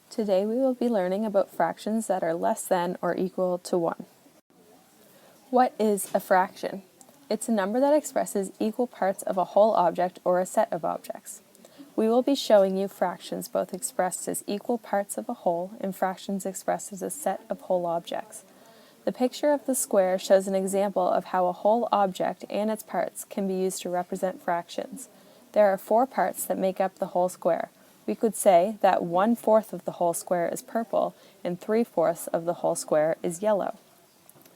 Today we will be learning about fractions that are less than or equal to 1. What is a fraction? It's a number that expresses equal parts of a whole object or a set of objects. We will be showing you fractions both expressed as equal parts of a whole and fractions expressed as a set of whole objects. The picture of the square shows an example of how a whole object and its parts can be used to represent fractions. There are 4 parts that make up the whole square. We could say that 1/4 of the whole square is purple and 3/4 of the whole square is yellow.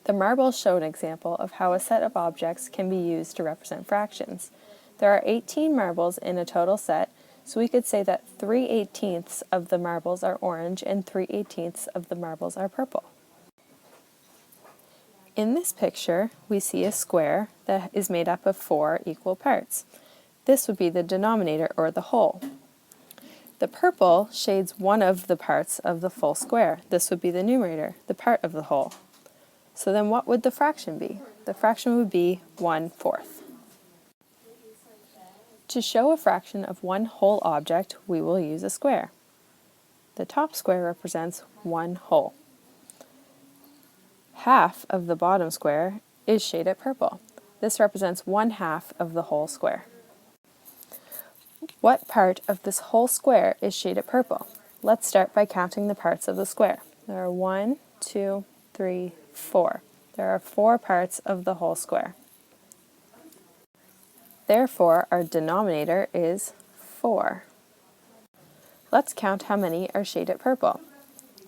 The marbles show an example of how a set of objects can be used to represent fractions. There are 18 marbles in a total set, so we could say that 3/18 of the marbles are orange and 3/18 of the marbles are purple. In this picture, we see a square that is made up of 4 equal parts. This would be the denominator or the whole. The purple shades one of the parts of the full square. This would be the numerator, the part of the whole. So then what would the fraction be? The fraction would be 1/4. To show a fraction of one whole object, we will use a square. The top square represents 1 whole. Half of the bottom square is shaded purple. This represents 1/2 of the whole square. What part of this whole square is shaded purple? Let's start by counting the parts of the square. There are 1, 2, 3, 4. There are 4 parts of the whole square. Therefore, our denominator is 4. Let's count how many are shaded purple.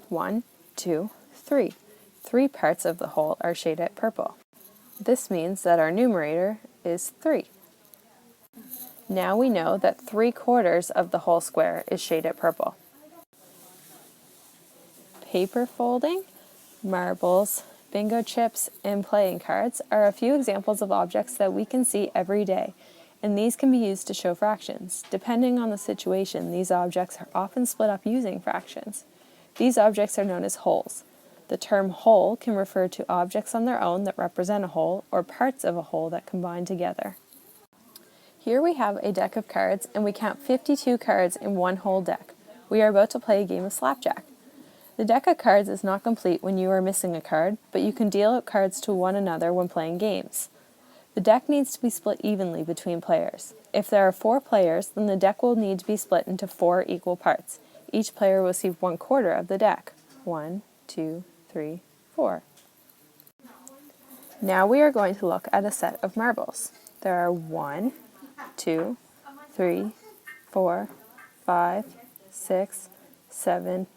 1, 2, 3. 3 parts of the whole are shaded purple. This means that our numerator is 3. Now we know that 3/4 of the whole square is shaded purple. Paper folding, marbles, bingo chips, and playing cards are a few examples of objects that we can see every day, and these can be used to show fractions. Depending on the situation, these objects are often split up using fractions. These objects are known as wholes. The term whole can refer to objects on their own that represent a whole or parts of a whole that combine together. Here we have a deck of cards, and we count 52 cards in one whole deck. We are about to play a game of slapjack. The deck of cards is not complete when you are missing a card, but you can deal out cards to one another when playing games. The deck needs to be split evenly between players. If there are 4 players, then the deck will need to be split into 4 equal parts. Each player will receive 1/4 of the deck. 1, 2, 3, 4. Now we are going to look at a set of marbles. There are 1, 2, 3, 4, 5, 6, 7,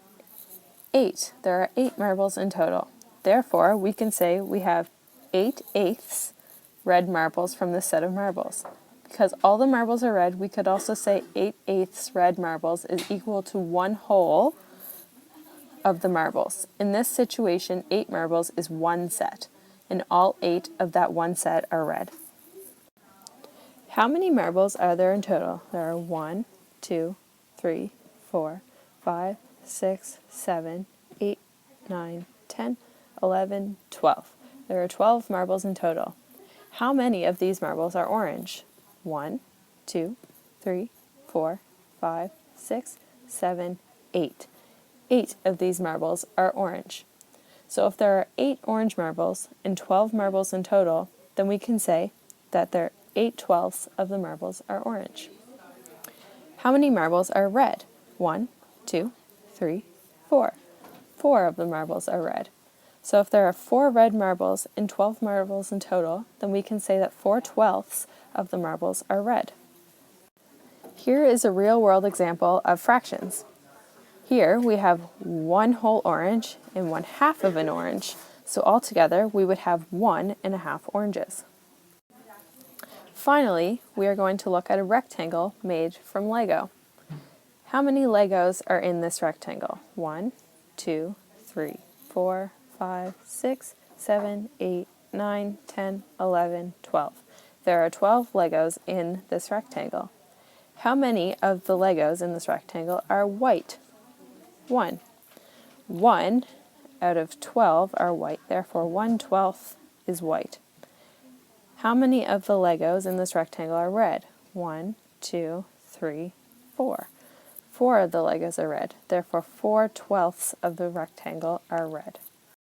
8. There are 8 marbles in total. Therefore, we can say we have 8/8 red marbles from this set of marbles. Because all the marbles are red, we could also say 8/8 red marbles is equal to 1 whole of the marbles. In this situation, 8 marbles is 1 set, and all 8 of that 1 set are red. How many marbles are there in total? There are 1, 2, 3, 4, 5, 6, 7, 8, 9, 10, 11, 12. There are 12 marbles in total. How many of these marbles are orange? 1, 2, 3, 4, 5, 6, 7, 8. 8 of these marbles are orange. So if there are 8 orange marbles and 12 marbles in total, then we can say that there are 8/12 of the marbles are orange. How many marbles are red? 1, 2, 3, 4. 4 of the marbles are red. So if there are 4 red marbles and 12 marbles in total, then we can say that 4/12 of the marbles are red. Here is a real-world example of fractions. Here we have 1 whole orange and 1/2 of an orange, so altogether we would have 1.5 oranges. Finally, we are going to look at a rectangle made from Lego. How many Legos are in this rectangle? 1, 2, 3, 4, 5, 6, 7, 8, 9, 10, 11, 12. There are 12 Legos in this rectangle. How many of the Legos in this rectangle are white? 1. 1 out of 12 are white, therefore 1/12 is white. How many of the Legos in this rectangle are red? 1, 2, 3, 4. 4 of the Legos are red. Therefore, 4/12 of the rectangle are red.